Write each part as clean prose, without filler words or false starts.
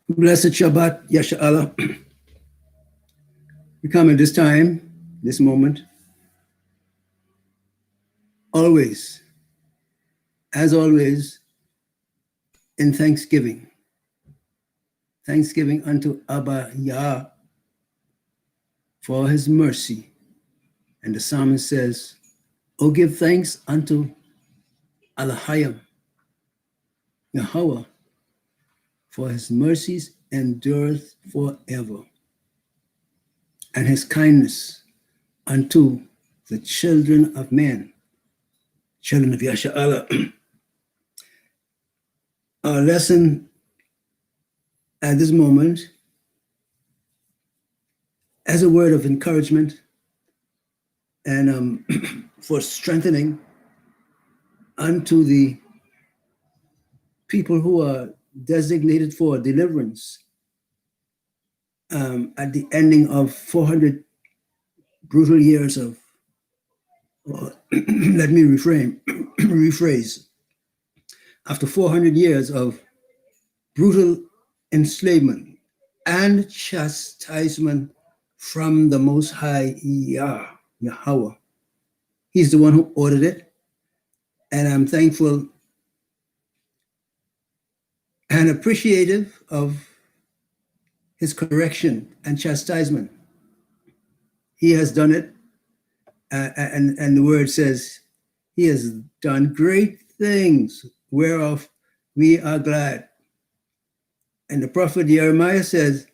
Blessed Shabbat, Yasha Allah. We come at this time, this moment, always, as always, in thanksgiving. Thanksgiving unto Abba Yah for his mercy. And the psalmist says, "Oh, give thanks unto Elohim, Yahweh, for his mercies endureth forever, and his kindness unto the children of men," children of Yasha Allah. Our lesson at this moment, as a word of encouragement and for strengthening unto the people who are designated for deliverance at the ending of 400 brutal years of, let me rephrase, after 400 years of brutal enslavement and chastisement from the Most High Yahweh. He's the one who ordered it, and I'm thankful and appreciative of his correction and chastisement. He has done it, and the word says, he has done great things, whereof we are glad. And the prophet Jeremiah says,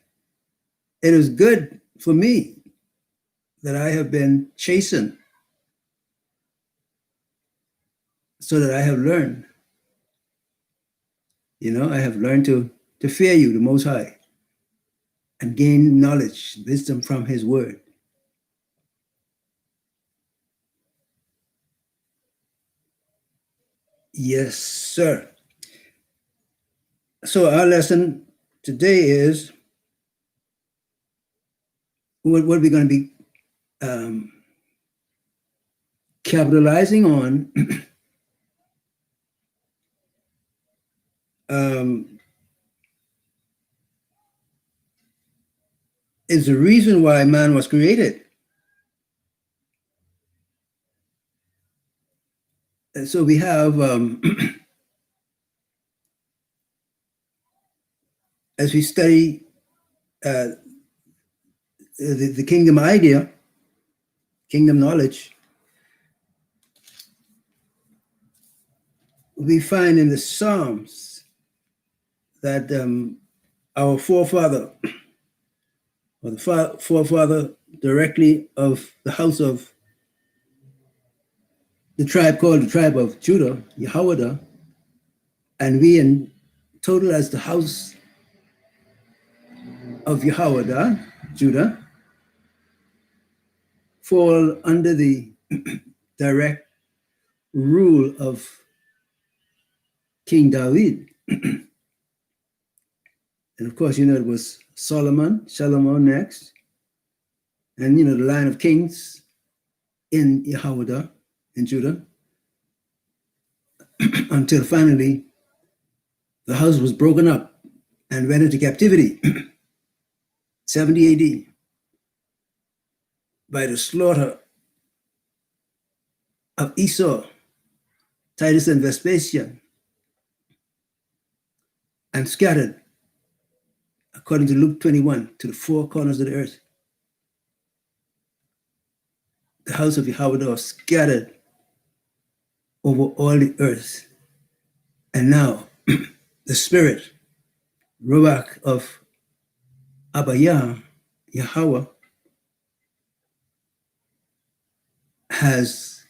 it is good for me that I have been chastened, so that I have learned. I have learned to fear you, the Most High, and gain knowledge, wisdom from his word. Yes, sir. So our lesson today is what we're going to be capitalizing on is the reason why man was created. And so we have, as we study the kingdom idea, kingdom knowledge, we find in the Psalms that our forefather, or the forefather directly of the house of the tribe called the tribe of Judah, Yehoiada, and we in total as the house of Yehoiada, Judah, fall under the direct rule of King David. And of course, it was Solomon next, and the line of kings in Yehoiada, in Judah, until finally the house was broken up and went into captivity, 70 AD, by the slaughter of Esau, Titus, and Vespasian, and scattered, according to Luke 21, to the four corners of the earth. The house of Yehoiada was scattered over all the earth. And now the spirit, Ruach of Abba Yah, Yahweh, has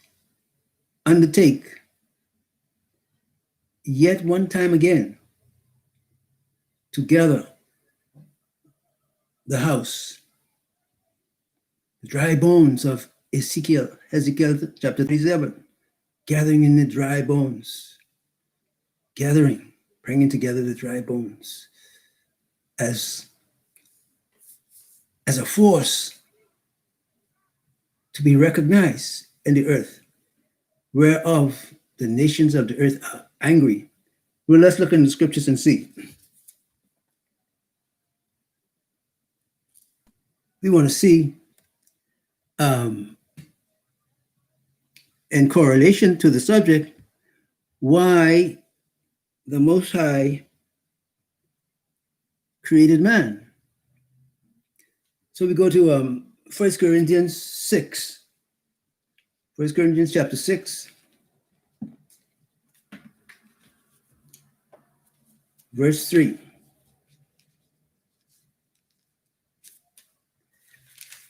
undertake yet one time again to gather the house, the dry bones of Ezekiel chapter 37, gathering in the dry bones, bringing together the dry bones as a force to be recognized in the earth, whereof the nations of the earth are angry. Well, let's look in the scriptures and see. we want to see in correlation to the subject why the Most High created man. So we go to 1 Corinthians 6. 1 Corinthians chapter 6, verse 3.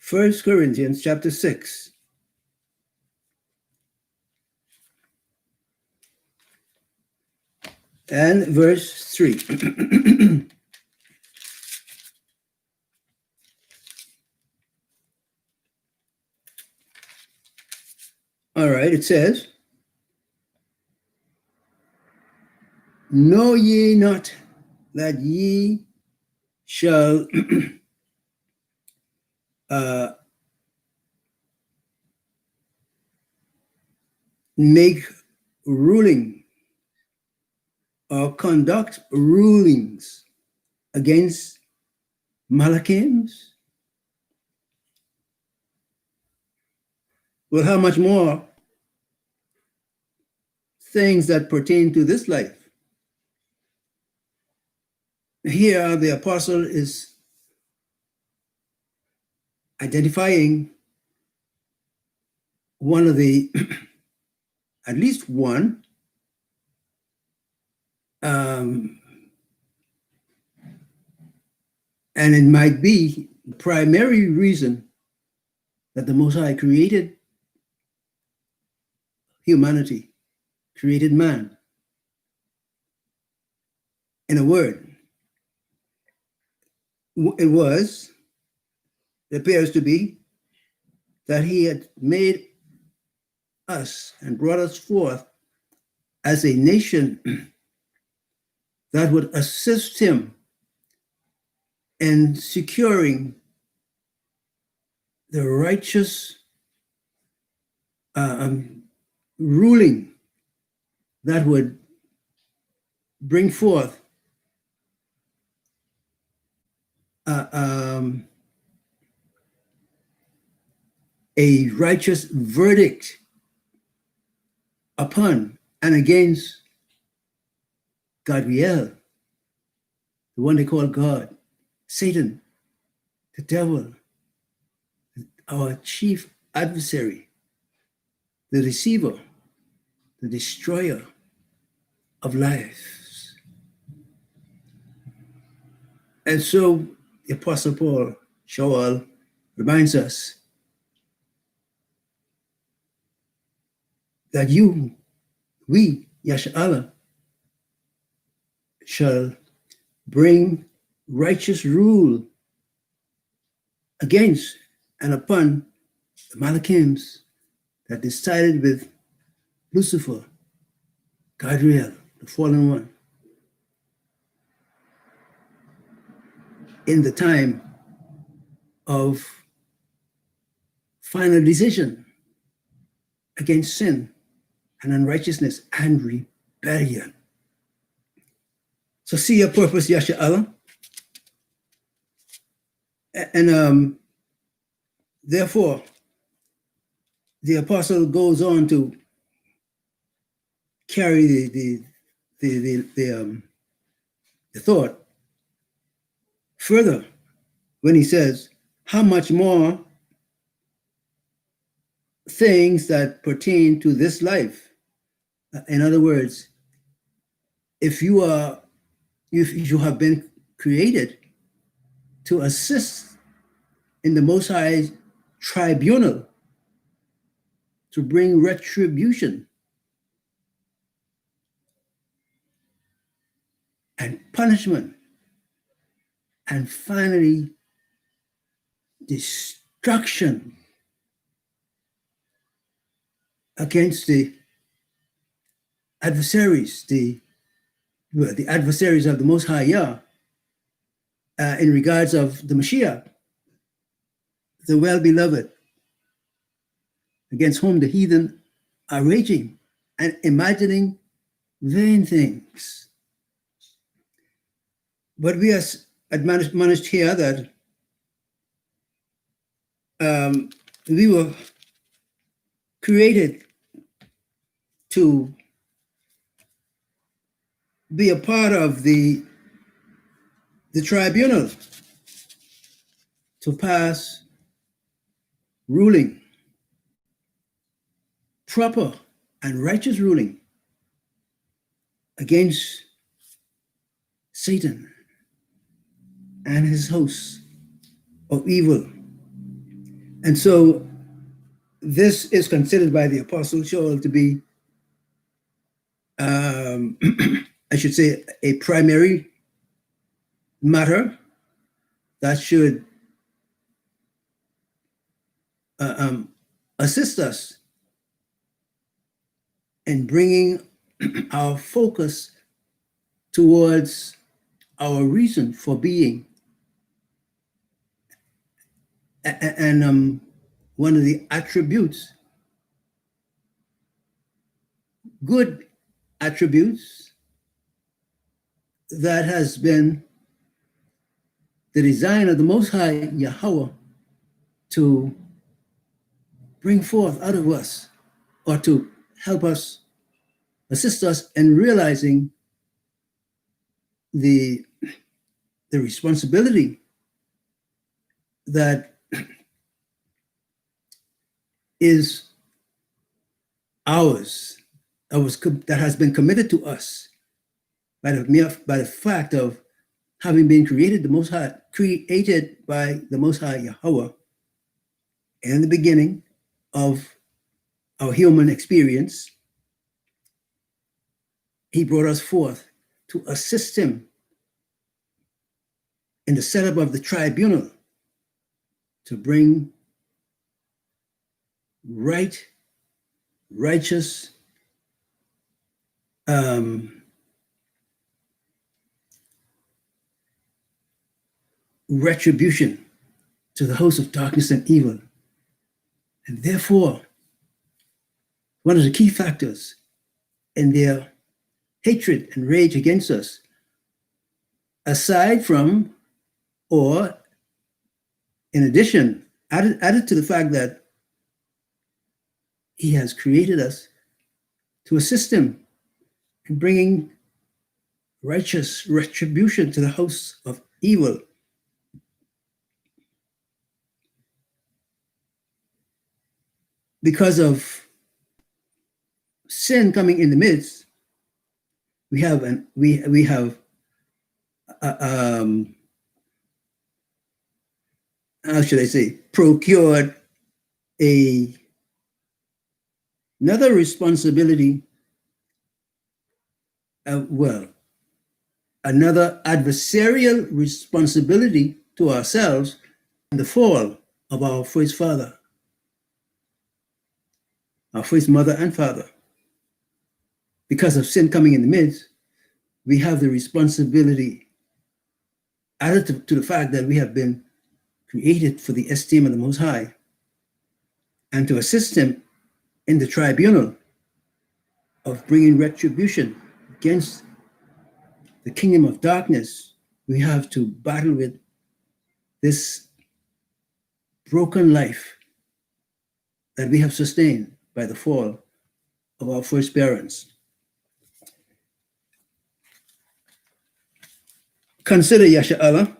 1 Corinthians chapter 6. And verse 3. All right, it says, know ye not that ye shall make ruling or conduct rulings against Malachims? Well, how much more things that pertain to this life? Here, the apostle is identifying one of the, at least one, and it might be the primary reason that the Most High created humanity, created man. In a word, it appears to be that he had made us and brought us forth as a nation that would assist him in securing the righteous ruling that would bring forth a righteous verdict upon and against Gadriel, the one they call God, Satan, the devil, our chief adversary, the deceiver, the destroyer of lives. And so the Apostle Paul, Shaul, reminds us that we, Yasha'Allah, shall bring righteous rule against and upon the Malachims that decided with Lucifer, Gadriel, the fallen one, in the time of final decision against sin and unrighteousness and rebellion. So see your purpose, Yasha'Allah. And therefore, the apostle goes on to carry the thought further when he says, how much more things that pertain to this life. In other words, if you have been created to assist in the Most High's tribunal to bring retribution and punishment, and finally destruction against the adversaries, the adversaries of the Most High Yah, in regards of the Mashiach, the well-beloved, against whom the heathen are raging and imagining vain things. But we are admonished here that we were created to be a part of the tribunal, to pass ruling, proper and righteous ruling against Satan and his hosts of evil. And so this is considered by the Apostle Joel to be, I should say, a primary matter that should assist us in bringing our focus towards our reason for being. And one of the attributes, good attributes, that has been the design of the Most High Yahweh to bring forth out of us, or to help us, assist us in realizing the responsibility that is ours, that has been committed to us by the fact of having been created by the Most High Yahweh in the beginning of our human experience. He brought us forth to assist him in the setup of the tribunal to bring righteous retribution to the host of darkness and evil. And therefore, one of the key factors in their hatred and rage against us, aside from, or in addition, added to the fact that he has created us to assist him in bringing righteous retribution to the hosts of evil. Because of sin coming in the midst, we have how should I say, procured another responsibility, another adversarial responsibility to ourselves in the fall of our first father, our first mother and father. Because of sin coming in the midst, we have the responsibility, added to the fact that we have been created for the esteem of the Most High, and to assist him in the tribunal of bringing retribution against the kingdom of darkness. We have to battle with this broken life that we have sustained by the fall of our first parents. Consider, Yasha Allah,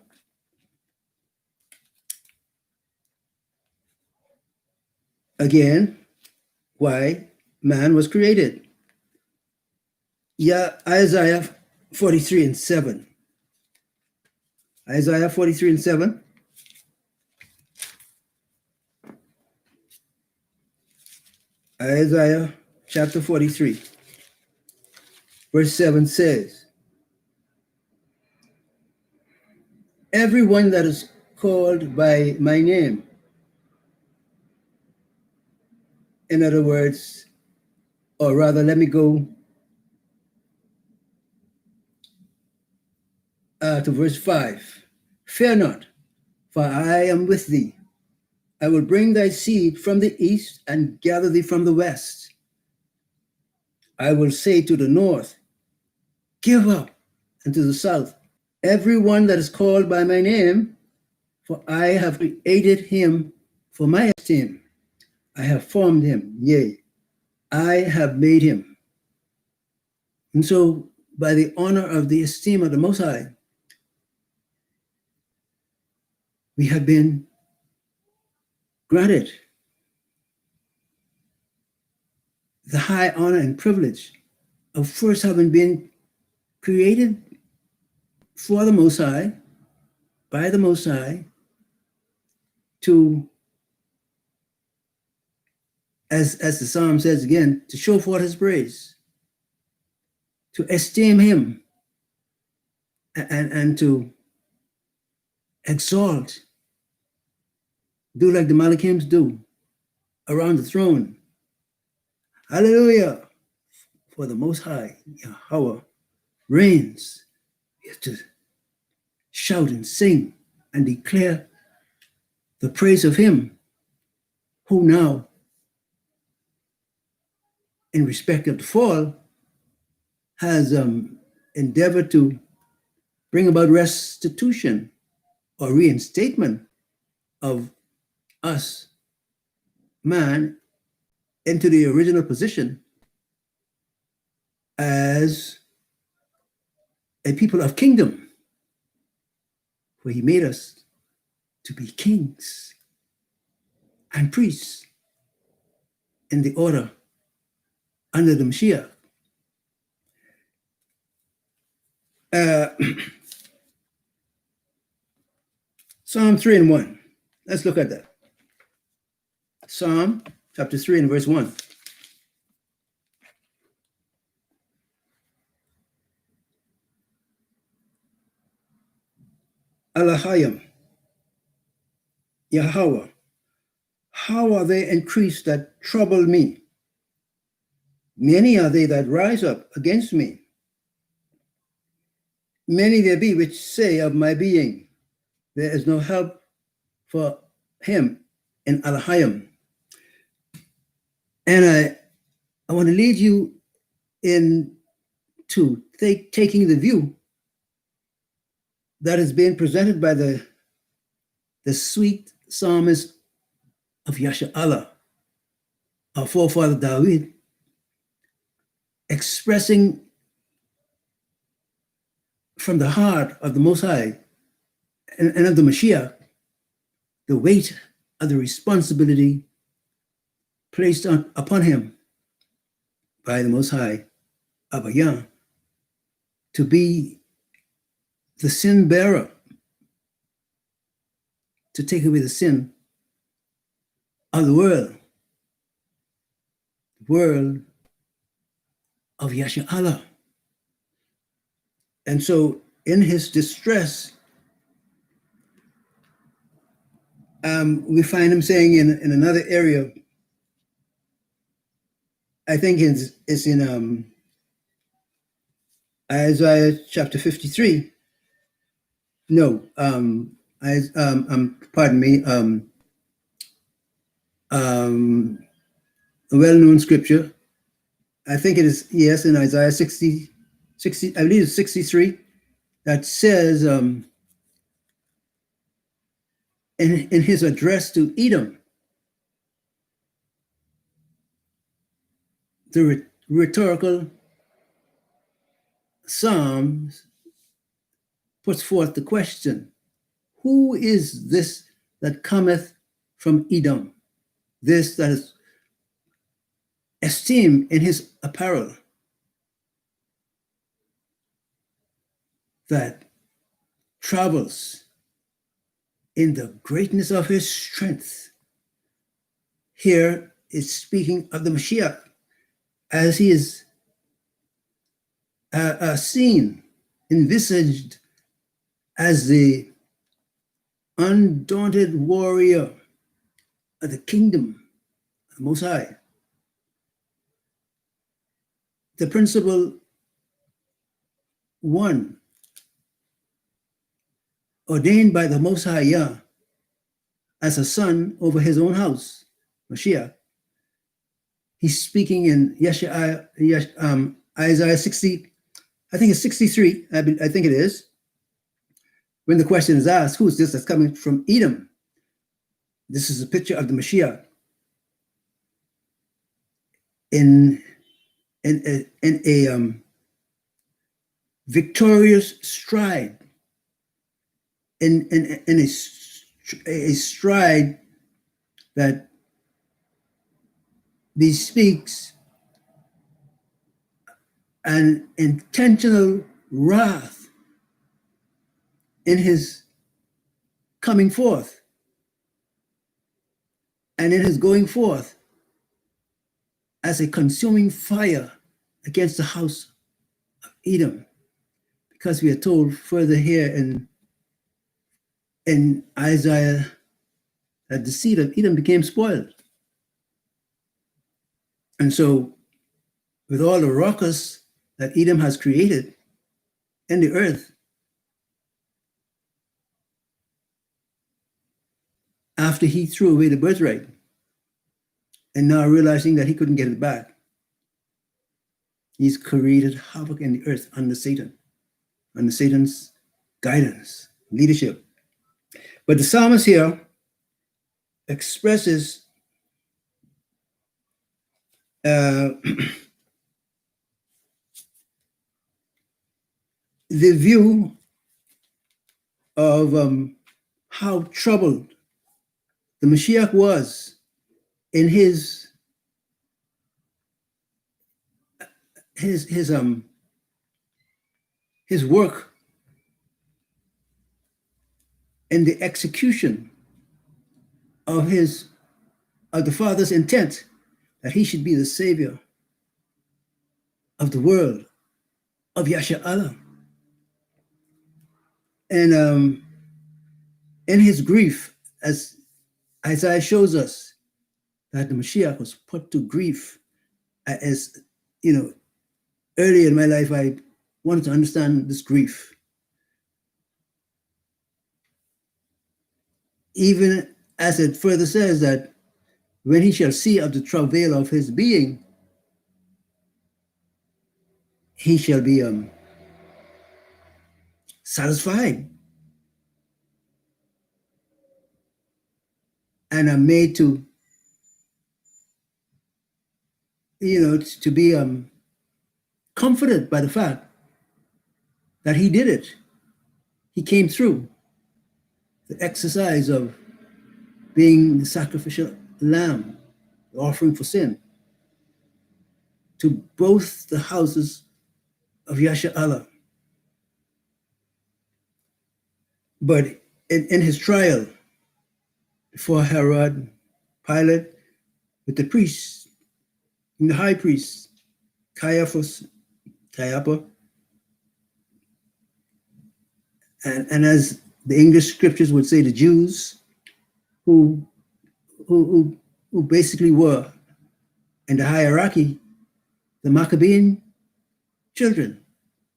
again, why man was created. Isaiah 43:7. Isaiah 43:7. Isaiah chapter 43, verse 7 says, everyone that is called by my name. In other words, or rather, let me go to verse 5. Fear not, for I am with thee. I will bring thy seed from the east and gather thee from the west. I will say to the north, give up, and to the south, everyone that is called by my name, for I have created him For my esteem, I have formed him, yea, I have made him. And so, by the honor of the esteem of the Most High, we have been granted the high honor and privilege of first having been created for the Most High, by the Most High, to, as the Psalm says again, to show forth his praise, to esteem him, and to exalt, do like the Malachims do around the throne. Hallelujah! For the Most High, Yahweh, reigns. We have to shout and sing and declare the praise of him who now, in respect of the fall, has endeavored to bring about restitution or reinstatement of us, man, into the original position as a people of kingdom, where he made us to be kings and priests in the order under the Mashiach. Psalm 3 and 1. Let's look at that. Psalm chapter 3 and verse 1. Alahayim, Yahweh, how are they increased that trouble me? Many are they that rise up against me. Many there be which say of my being, there is no help for him in Alahayim. And I want to lead you into taking the view that is being presented by the sweet psalmist of Yasha'Allah, our forefather David, expressing from the heart of the Most High and of the Mashiach the weight of the responsibility placed upon him by the Most High, Abba Yah, to be the sin bearer, to take away the sin of the world of Yasha'Allah. And so in his distress, we find him saying in another area, I think it's in Isaiah chapter 53. No, pardon me, a well-known scripture. I think it is, yes, in Isaiah 60, I believe it's 63, that says in his address to Edom, the rhetorical Psalms puts forth the question, who is this that cometh from Edom? This that is esteemed in his apparel, that travels in the greatness of his strength. Here is speaking of the Mashiach as he is seen, envisaged as the undaunted warrior of the kingdom of the Most High. The principal one ordained by the Most High Yah as a son over his own house, Mashiach. He's speaking in Isaiah 60, I think it's 63, I think it is, when the question is asked, who is this that's coming from Edom? This is a picture of the Mashiach in a victorious stride, in a stride that bespeaks an intentional wrath in his coming forth and in his going forth as a consuming fire against the house of Edom. Because we are told further here in Isaiah that the seed of Edom became spoiled. And so, with all the ruckus that Edom has created in the earth, after he threw away the birthright, and now realizing that he couldn't get it back, he's created havoc in the earth under Satan, under Satan's guidance, leadership. But the psalmist here expresses the view of how troubled the Mashiach was in his work in the execution of the Father's intent that he should be the Savior of the world, of Yasha'Allah. And in his grief, as Isaiah shows us, that the Mashiach was put to grief. As you know, early in my life, I wanted to understand this grief. Even as it further says that when he shall see of the travail of his being, he shall be satisfied and are made to, to be comforted by the fact that he did it. He came through the exercise of being the sacrificial lamb, the offering for sin, to both the houses of Yasha'Allah. But in his trial before Herod, Pilate, with the priests, and the high priest, Caiaphas, and as the English scriptures would say, the Jews who basically were in the hierarchy, the Maccabean children,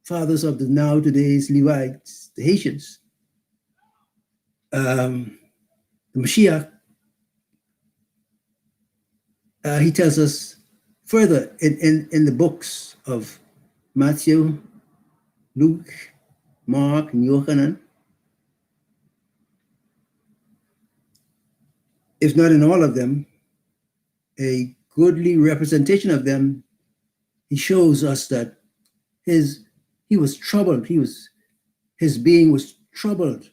fathers of the now today's Levites, the Haitians, the Mashiach, he tells us further in the books of Matthew, Luke, Mark, and Yohanan, if not in all of them, a goodly representation of them, he shows us that he was troubled. His being was troubled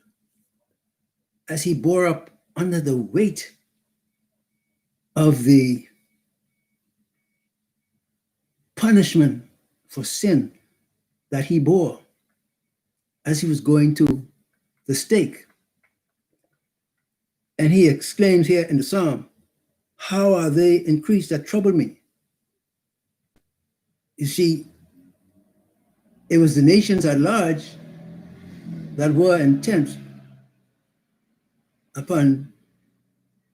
as he bore up under the weight of the punishment for sin that he bore as he was going to the stake. And he exclaims here in the psalm, "How are they increased that trouble me?" You see, it was the nations at large that were intent upon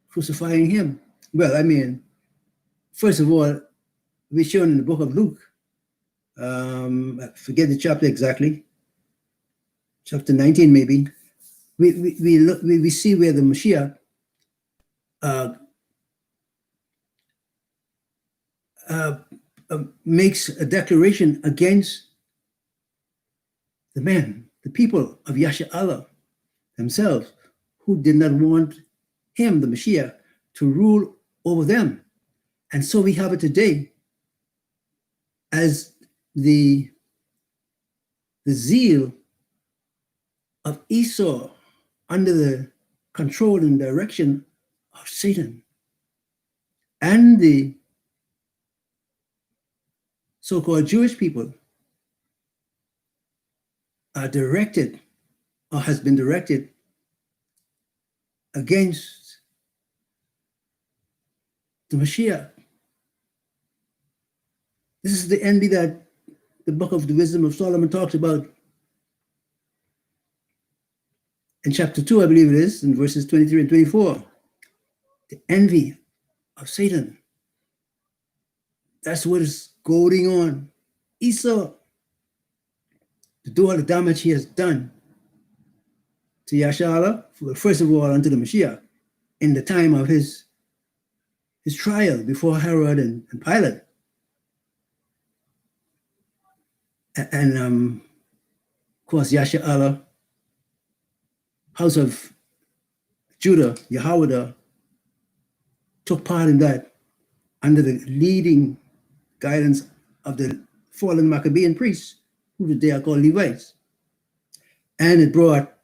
crucifying him. Well, I mean, first of all, we're shown in the book of Luke, I forget the chapter exactly, chapter 19 maybe, we see where the Mashiach makes a declaration against the men, the people of Yasha'Allah themselves, who did not want him, the Mashiach, to rule over them. And so we have it today as the zeal of Esau under the control and direction of Satan, and the so-called Jewish people are directed, or has been directed, against the Mashiach. This is the envy that the book of the Wisdom of Solomon talks about in chapter 2, I believe it is, in verses 23 and 24. The envy of Satan. That's what is goading on Esau to do all the damage he has done to Yasharahla, first of all, unto the Mashiach, in the time of his trial before Herod and Pilate. And of course, Yasharahla, house of Judah, Yahweh, took part in that under the leading guidance of the fallen Maccabean priests, who today are called Levites. And it brought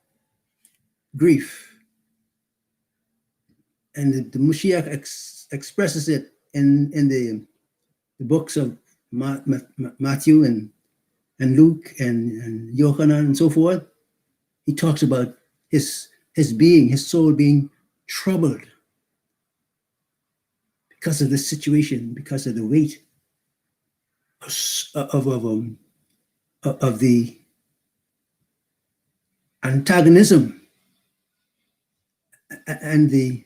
grief. And the Mashiach expresses it in the books of Matthew and Luke and Yohanan and so forth. He talks about his soul being troubled because of the situation, because of the weight of the antagonism and the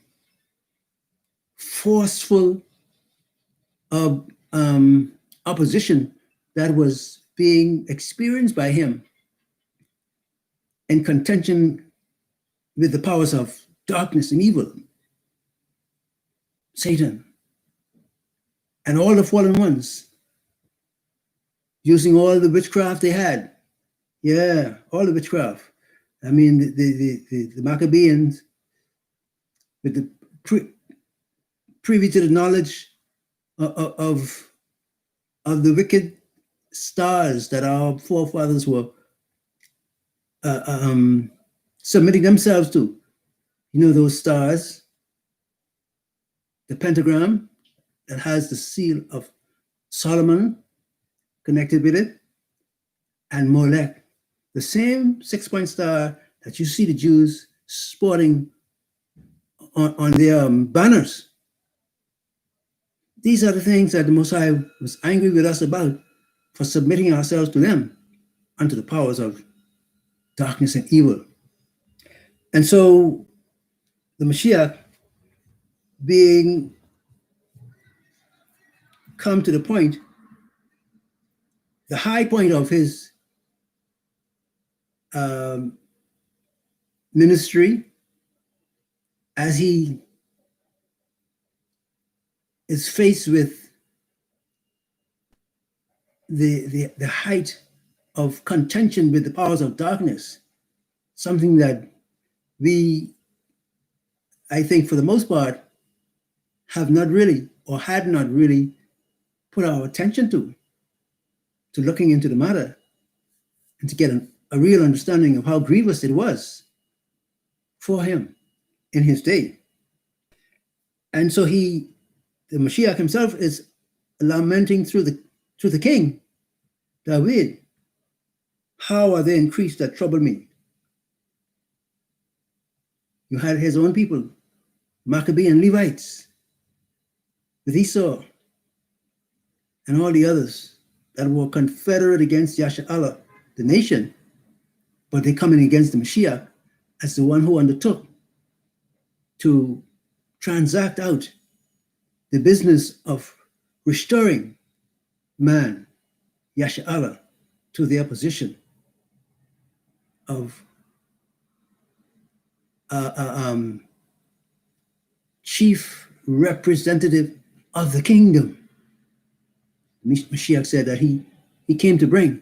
forceful opposition that was being experienced by him in contention with the powers of darkness and evil, Satan, and all the fallen ones, using all the witchcraft they had. Yeah, all the witchcraft. I mean, the Maccabeans, with the privy to the knowledge of the wicked stars that our forefathers were submitting themselves to. You know those stars, the pentagram that has the seal of Solomon connected with it, and Molech, the same 6-point star that you see the Jews sporting on their banners. These are the things that the Most High was angry with us about, for submitting ourselves to them unto the powers of darkness and evil. And so the Mashiach, being come to the point, the high point of his ministry, as he is faced with the height of contention with the powers of darkness, something that we, I think for the most part, have not really, or had not really put our attention to looking into the matter and to get a real understanding of how grievous it was for him in his day. And so the Mashiach himself is lamenting through the king, David, how are they increased that trouble me? You had his own people, Maccabean Levites, with Esau and all the others that were confederate against Yasharahla, the nation, but they coming against the Mashiach as the one who undertook to transact out the business of restoring man, Yasharahla, to their position of chief representative of the kingdom. Mashiach said that he came to bring.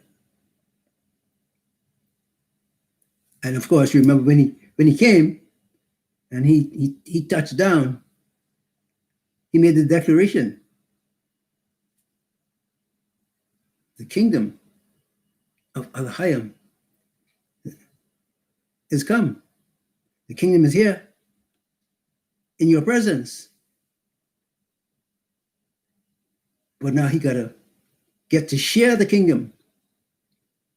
And of course, you remember when he came, and he touched down. He made the declaration: the kingdom of Al-Hayam is come. The kingdom is here in your presence. But now he got to get to share the kingdom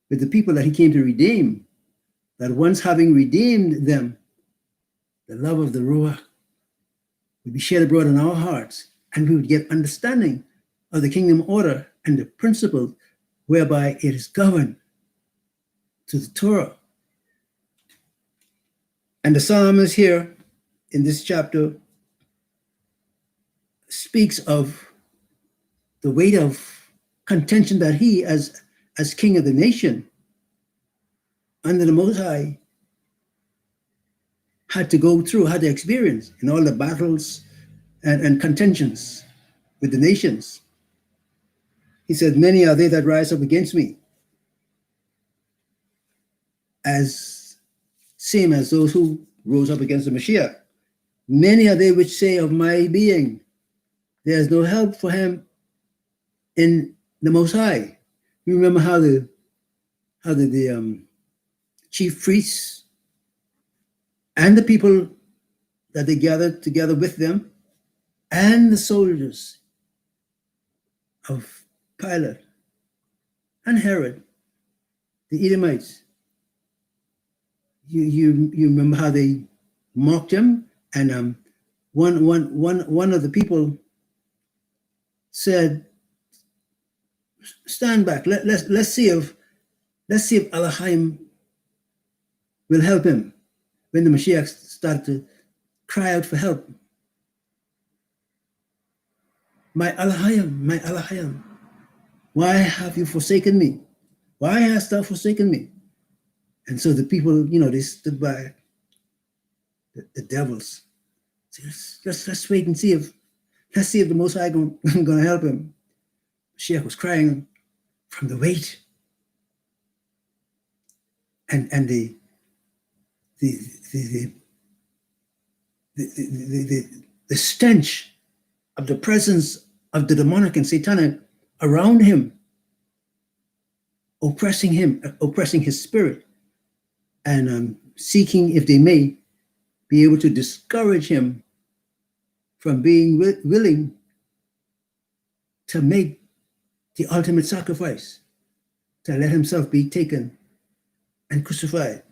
with the people that he came to redeem, that once having redeemed them, the love of the Ruach would be shed abroad in our hearts, and we would get understanding of the kingdom order and the principles whereby it is governed to the Torah. And the psalmist here in this chapter speaks of the weight of contention that he, as king of the nation, under the Most High, had to go through, had to experience in all the battles and contentions with the nations. He said, many are they that rise up against me, as same as those who rose up against the Mashiach. Many are they which say of my being, there is no help for him in the Most High. You remember how the chief priests and the people that they gathered together with them, and the soldiers of Pilate and Herod, the Edomites. You remember how they mocked him, and one of the people said, "Stand back. Let's see if Al-Hayim will help him." When the Mashiach started to cry out for help, my Al-Hayim, why have you forsaken me? Why hast thou forsaken me? And so the people, they stood by the devils. So let's wait and see if the Most High going to help him. Mashiach was crying from the weight and the stench of the presence of the demonic and satanic around him, oppressing his spirit, and seeking, if they may, be able to discourage him from being willing to make the ultimate sacrifice, to let himself be taken and crucified.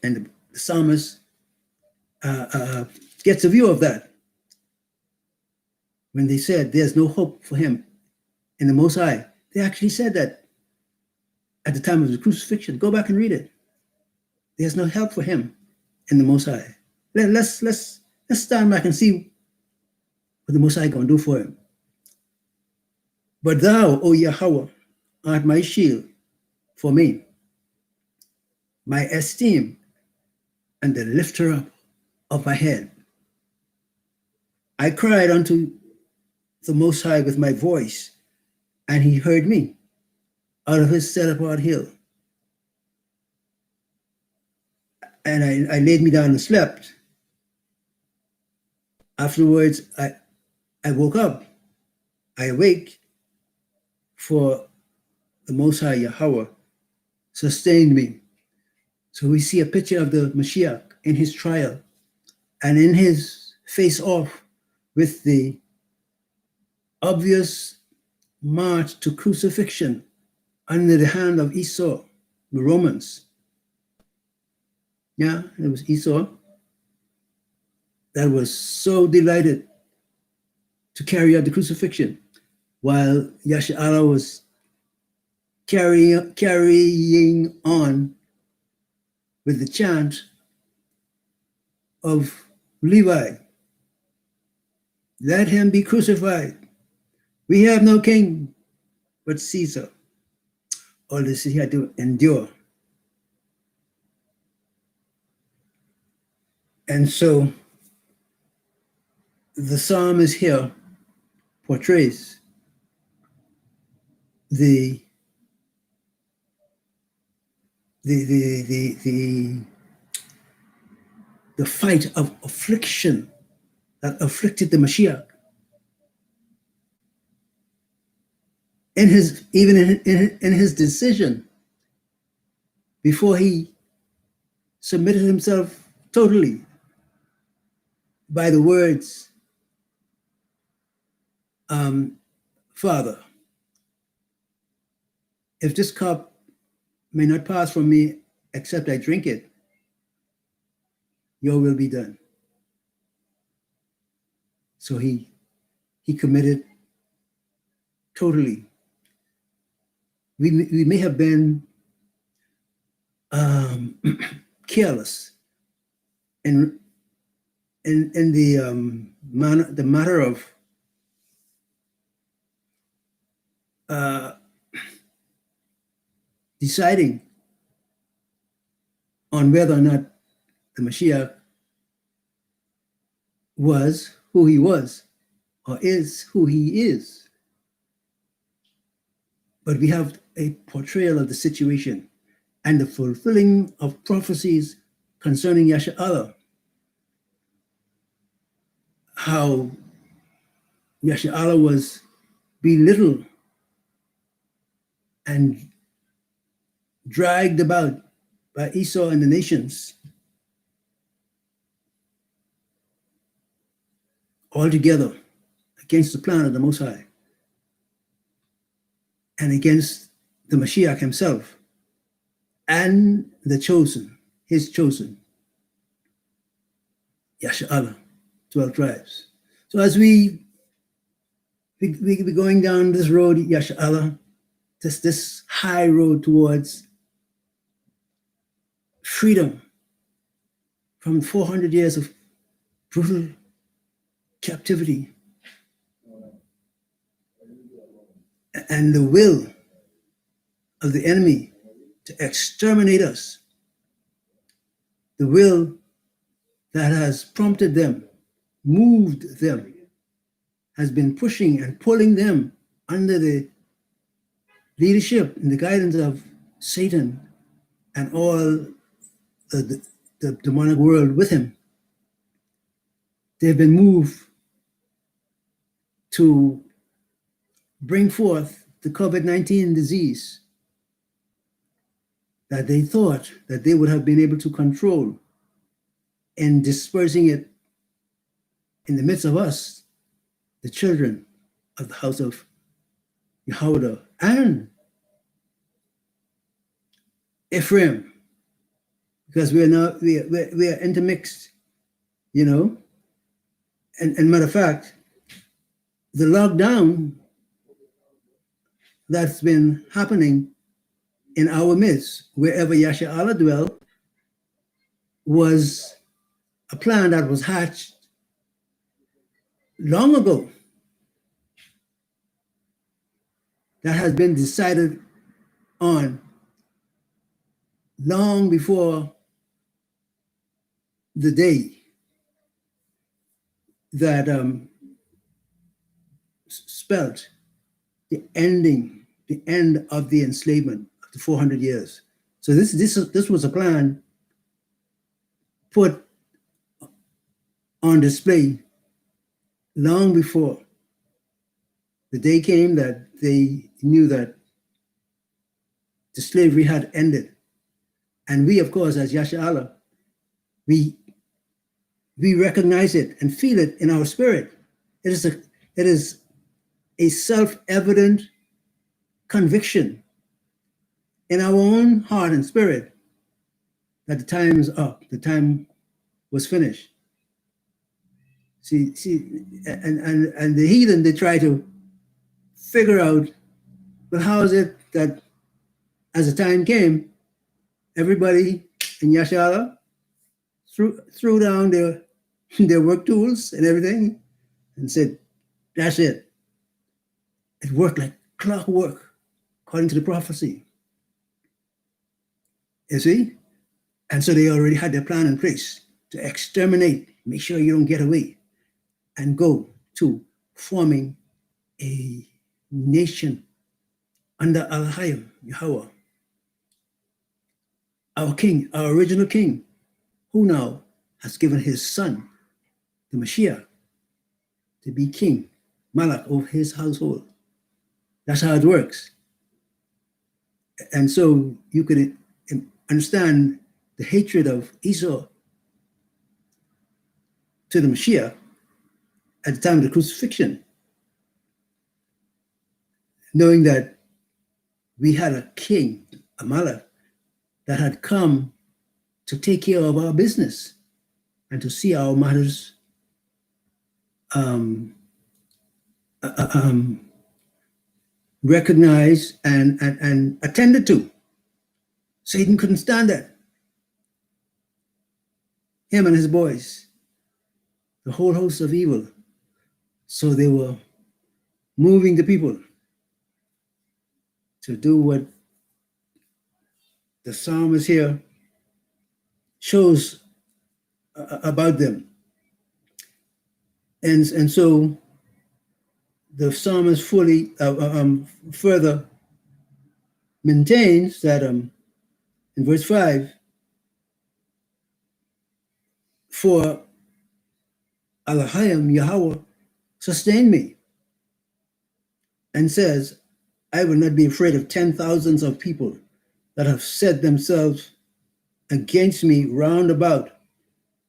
And the psalmist gets a view of that when they said there's no hope for him in the Most High. They actually said that at the time of the crucifixion. Go back and read it. There's no help for him in the Most High. Let's stand back and see what the Most High going to do for him. But thou, O Yahweh, art my shield for me, my esteem, and the lifter up of my head. I cried unto the Most High with my voice, and he heard me out of his set apart hill. And I laid me down and slept. Afterwards, I woke up. I awake, for the Most High Yahweh sustained me. So we see a picture of the Mashiach in his trial and in his face off with the obvious march to crucifixion under the hand of Esau, the Romans. Yeah, it was Esau that was so delighted to carry out the crucifixion, while Yasha'Allah was carrying on with the chant of Levi. Let him be crucified. We have no king but Caesar. All this he had to endure. And so the psalmist here portrays the the fight of affliction that afflicted the Mashiach. In his decision, before he submitted himself totally by the words, Father, if this cup may not pass from me except I drink it, your will be done. So he committed totally. We may have been careless in the matter of deciding on whether or not the Mashiach was who he was or is who he is. But we have a portrayal of the situation and the fulfilling of prophecies concerning Yasha'Allah. How Yasha'Allah was belittled and dragged about by Esau and the nations, all together against the plan of the Most High and against the Mashiach himself and the chosen, his chosen, Yasha'Allah, 12 tribes. So as we going down this road, Yasha'Allah, this high road towards freedom from 400 years of brutal captivity and the will of the enemy to exterminate us, the will that has prompted them, moved them, has been pushing and pulling them under the leadership and the guidance of Satan and all the demonic world with him. They've been moved to bring forth the COVID-19 disease that they thought that they would have been able to control in dispersing it in the midst of us, the children of the house of Yehuda and Ephraim, because we are intermixed, you know. And matter of fact, the lockdown that's been happening in our midst, wherever Yasha'Allah dwelt, was a plan that was hatched long ago, that has been decided on long before the day that spelled the end of the enslavement of the 400 years. So this was a plan put on display long before the day came that they knew that the slavery had ended. And we, of course, as Yasha'Allah, we recognize it and feel it in our spirit. It is a self-evident conviction in our own heart and spirit that the time is up, the time was finished. See, and the heathen, they try to figure out, well, how is it that as the time came, everybody in Yasha'Allah threw down their work tools and everything and said, that's it. It worked like clockwork, according to the prophecy. You see? And so they already had their plan in place to exterminate, make sure you don't get away, and go to forming a nation under Al-Hayim, Yahweh, our king, our original king, who now has given his son, the Mashiach, to be king, Malach, over his household. That's how it works. And so you could understand the hatred of Esau to the Mashiach at the time of the crucifixion, knowing that we had a king, a Malach, that had come to take care of our business and to see our matters recognized and attended to. Satan couldn't stand that. Him and his boys, the whole host of evil. So they were moving the people to do what the psalmist here shows about them. And so the psalmist fully further maintains that in verse 5, for Elohim, Yahweh, sustain me, and says, I will not be afraid of 10,000s of people that have set themselves against me round about.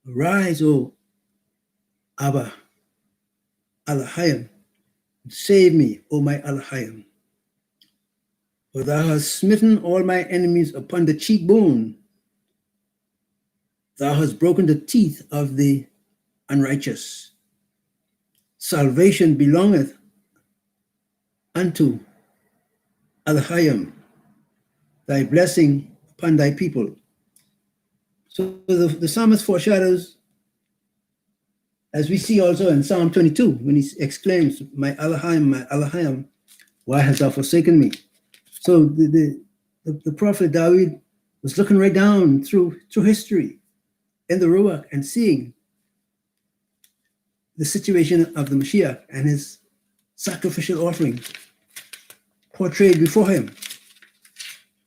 Arise, O Abba, Elohim, save me, O my Elohim. For thou hast smitten all my enemies upon the cheekbone. Thou hast broken the teeth of the unrighteous. Salvation belongeth unto Elohim, thy blessing upon thy people. So the psalmist foreshadows, as we see also in Psalm 22, when he exclaims, my Elohim, why hast thou forsaken me? So the prophet David was looking right down through history in the Ruach and seeing the situation of the Mashiach and his sacrificial offering portrayed before him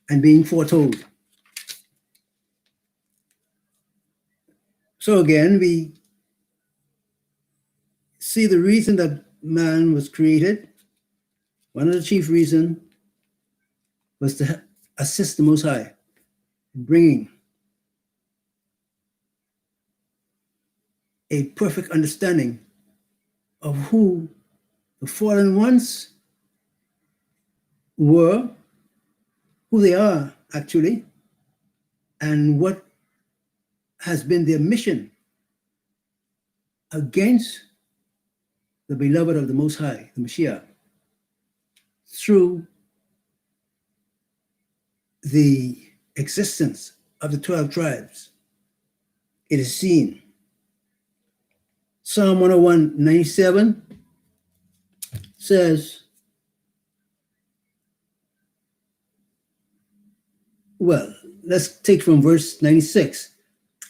and being foretold. So again, we see the reason that man was created. One of the chief reasons was to assist the Most High in bringing a perfect understanding of who the fallen ones were, who they are actually, and what has been their mission against the beloved of the Most High, the Mashiach, through the existence of the 12 tribes. It is seen. Psalm 101:97 says, well, let's take from verse 96.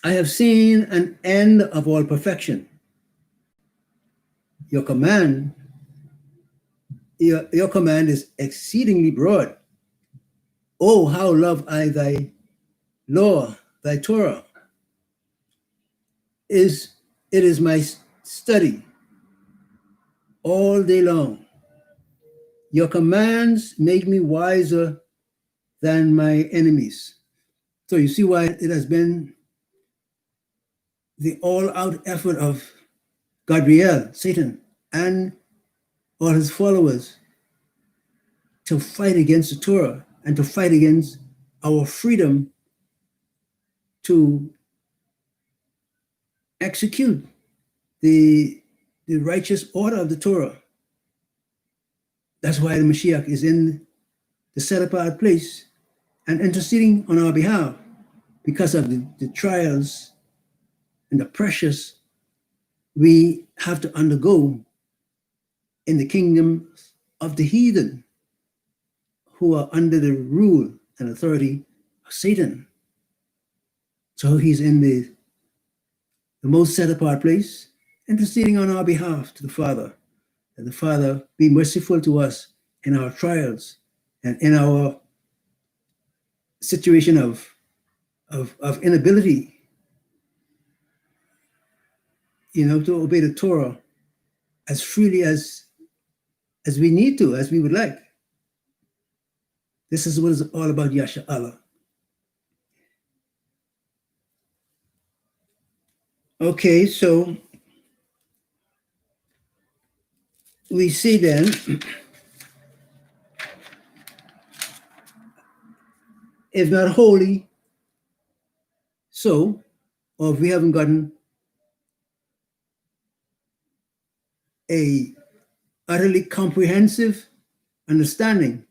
I have seen an end of all perfection. Your command is exceedingly broad. Oh, how love I thy law, thy Torah. It is my study all day long. Your commands make me wiser than my enemies. So you see why it has been the all-out effort of Gabriel, Satan, and all his followers to fight against the Torah and to fight against our freedom to execute the righteous order of the Torah. That's why the Mashiach is in the set-apart place and interceding on our behalf because of the trials and the pressures we have to undergo in the kingdom of the heathen who are under the rule and authority of Satan. So he's in the most set-apart place, interceding on our behalf to the Father, that the Father be merciful to us in our trials and in our situation of inability to obey the Torah as freely as we need to, as we would like. This is what it's all about, Yasha Allah. Okay, so we see then if not wholly so, or if we haven't gotten a utterly comprehensive understanding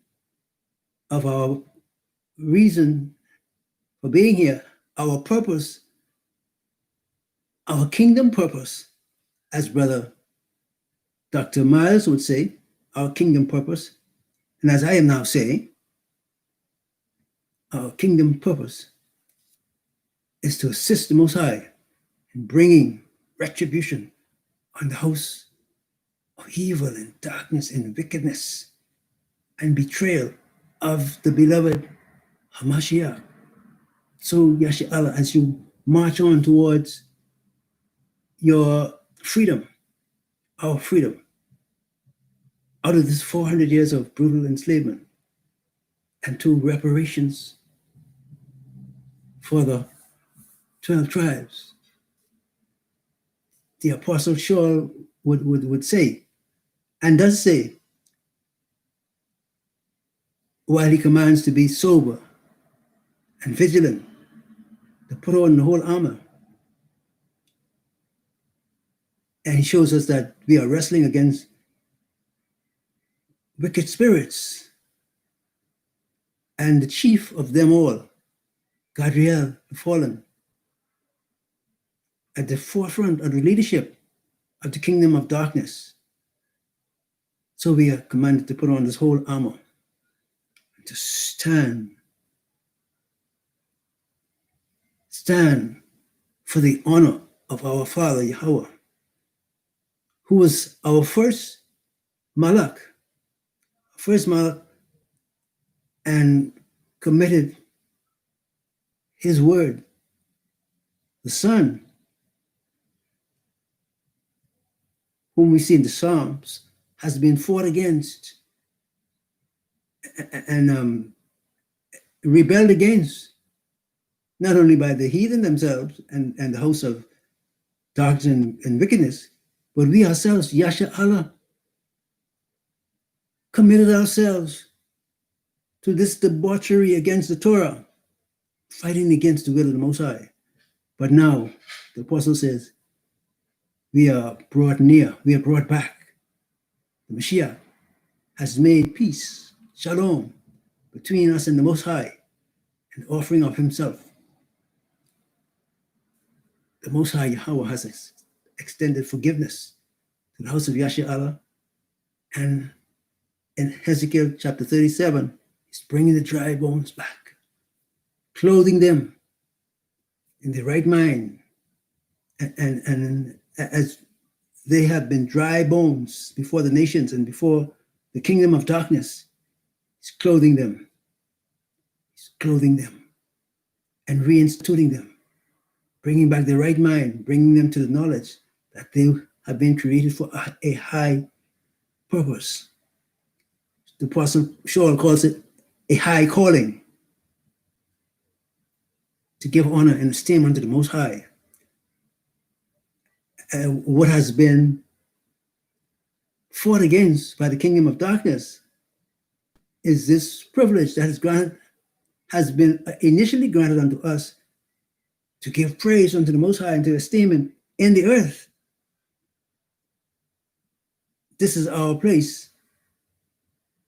of our reason for being here, our purpose, our kingdom purpose, as Brother Dr. Miles would say, our kingdom purpose, and as I am now saying, our kingdom purpose is to assist the Most High in bringing retribution on the house of evil and darkness and wickedness and betrayal of the beloved Hamashiach. So, Yasha Allah, as you march on towards your freedom, our freedom, out of this 400 years of brutal enslavement and to reparations for the 12 tribes, the Apostle Shaul would say, and does say, while he commands to be sober and vigilant, to put on the whole armor. And he shows us that we are wrestling against wicked spirits. And the chief of them all, Gadriel, the fallen, at the forefront of the leadership of the kingdom of darkness. So we are commanded to put on this whole armor and to stand for the honor of our Father Yahweh, who was our first Malak, and committed his word. The Son, whom we see in the Psalms, has been fought against and rebelled against, not only by the heathen themselves and the house of darkness and wickedness, but we ourselves, Yasha Allah, committed ourselves to this debauchery against the Torah, fighting against the will of the Most High. But now, the Apostle says, we are brought near, we are brought back. The Mashiach has made peace, shalom, between us and the Most High, and offering of himself. The Most High Yahweh has extended forgiveness to the house of Yasha Allah, and in Hezekiel chapter 37, he's bringing the dry bones back, clothing them in the right mind, and as they have been dry bones before the nations and before the kingdom of darkness, he's clothing them and reinstituting them, bringing back the right mind, bringing them to the knowledge that they have been created for a high purpose. The Apostle Shaul calls it a high calling, to give honor and esteem unto the Most High. What has been fought against by the kingdom of darkness is this privilege that has been initially granted unto us to give praise unto the Most High and to esteem him in the earth. This is our place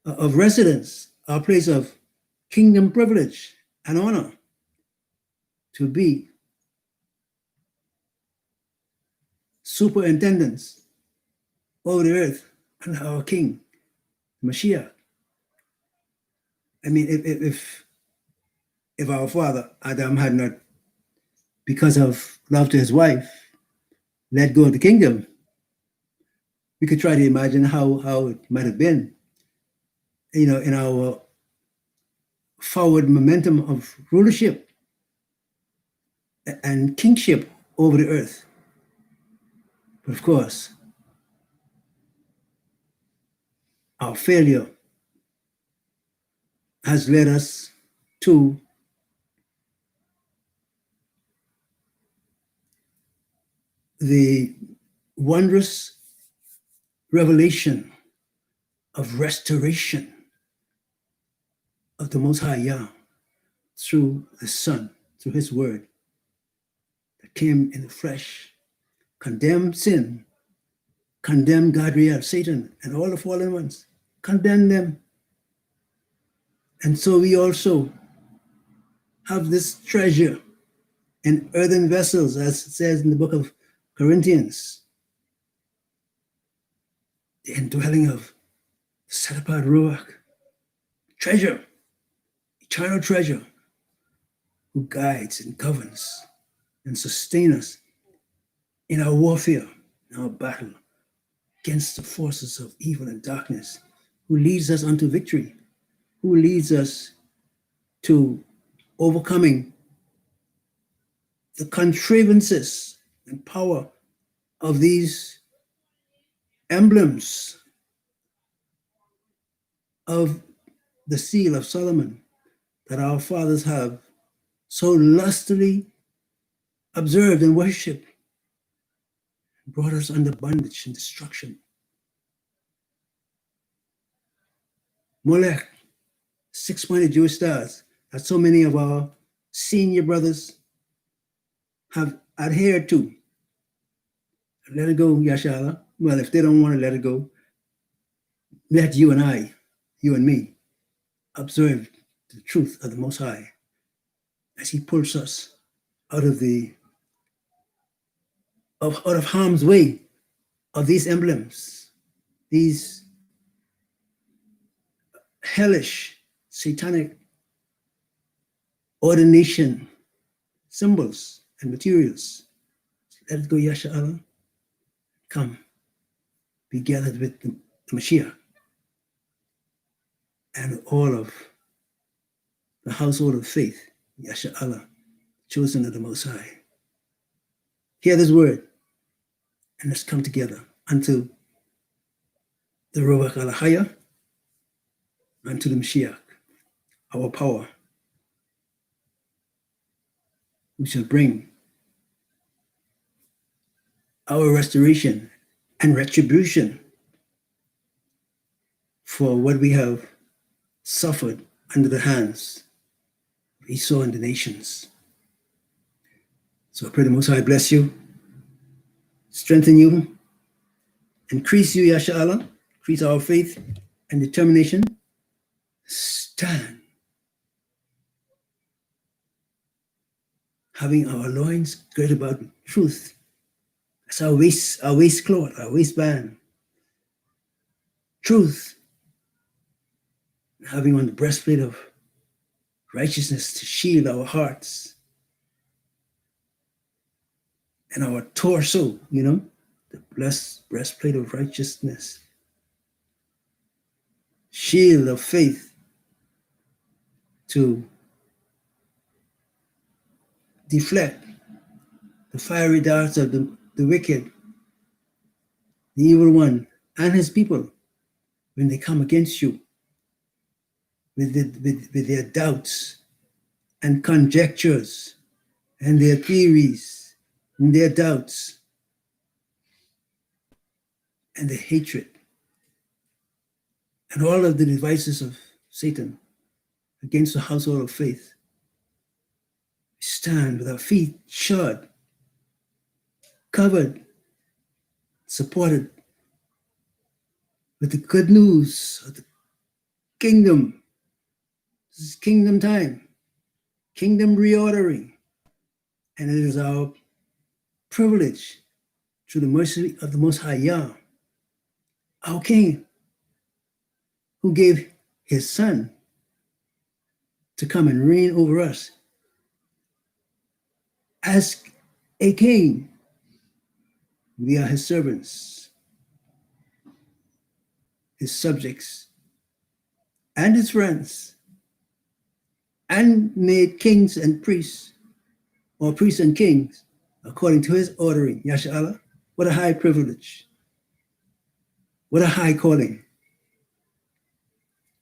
of residence, our place of kingdom privilege and honor, to be superintendents over the earth and our King, Mashiach. I mean, if our father Adam had not, because of love to his wife, let go of the kingdom, we could try to imagine how it might have been, in our forward momentum of rulership and kingship over the earth. But of course, our failure has led us to the wondrous revelation of restoration of the Most High Yah through the Son, through His Word that came in the flesh, condemned sin, condemned Gadriel, Satan, and all the fallen ones, condemned them. And so we also have this treasure in earthen vessels, as it says in the book of Corinthians, the indwelling of the set apart Ruach, treasure, eternal treasure, who guides and governs and sustains us in our warfare, in our battle against the forces of evil and darkness, who leads us unto victory, who leads us to overcoming the contrivances and power of these emblems of the seal of Solomon that our fathers have so lustily observed and worshiped, brought us under bondage and destruction. Molech, 6-pointed Jewish stars that so many of our senior brothers have adhered to. Let it go, Yashala. Well, if they don't want to let it go, let you and I, you and me, observe the truth of the Most High as He pulls us out of out of harm's way of these emblems, these hellish, satanic ordination symbols and materials. Let it go, Yashala. Come, be gathered with the Mashiach and all of the household of faith, Yashala, chosen of the Most High. Hear this word, and let's come together unto the Ruach Alahaya, unto the Mashiach, our power, who shall bring our restoration and retribution for what we have suffered under the hands of Esau and the nations. So I pray the Most High bless you, strengthen you, increase you, Yashala, increase our faith and determination. Stand, having our loins girt about truth. That's our waistcloth, our waistband. Truth. Having on the breastplate of righteousness to shield our hearts and our torso, the blessed breastplate of righteousness. Shield of faith to deflect the fiery darts of the wicked, the evil one, and his people when they come against you with their doubts and conjectures and their theories and their doubts and the hatred and all of the devices of Satan against the household of faith. We stand with our feet shod, covered, supported with the good news of the kingdom. This is kingdom time, kingdom reordering. And it is our privilege, through the mercy of the Most High Yah, our King, who gave His Son to come and reign over us as a king. We are His servants, His subjects, and His friends, and made kings and priests, or priests and kings, according to His ordering, Yashala, What a high privilege. What a high calling.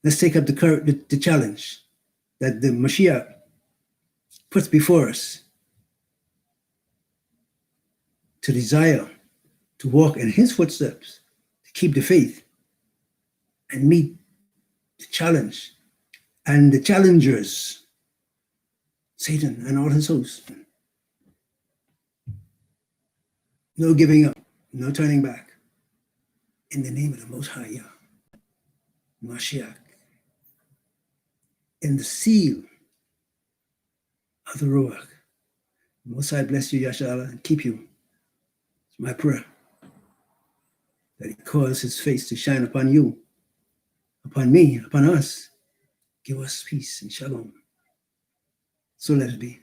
Let's take up the challenge that the Mashiach puts before us to desire to walk in his footsteps, to keep the faith and meet the challenge and the challengers, Satan and all his hosts. No giving up, no turning back. In the name of the Most High Yah, Mashiach, in the seal of the Ruach. The Most High bless you, Yashala, and keep you. It's my prayer that he cause his face to shine upon you, upon me, upon us. Give us peace and shalom. So let it be.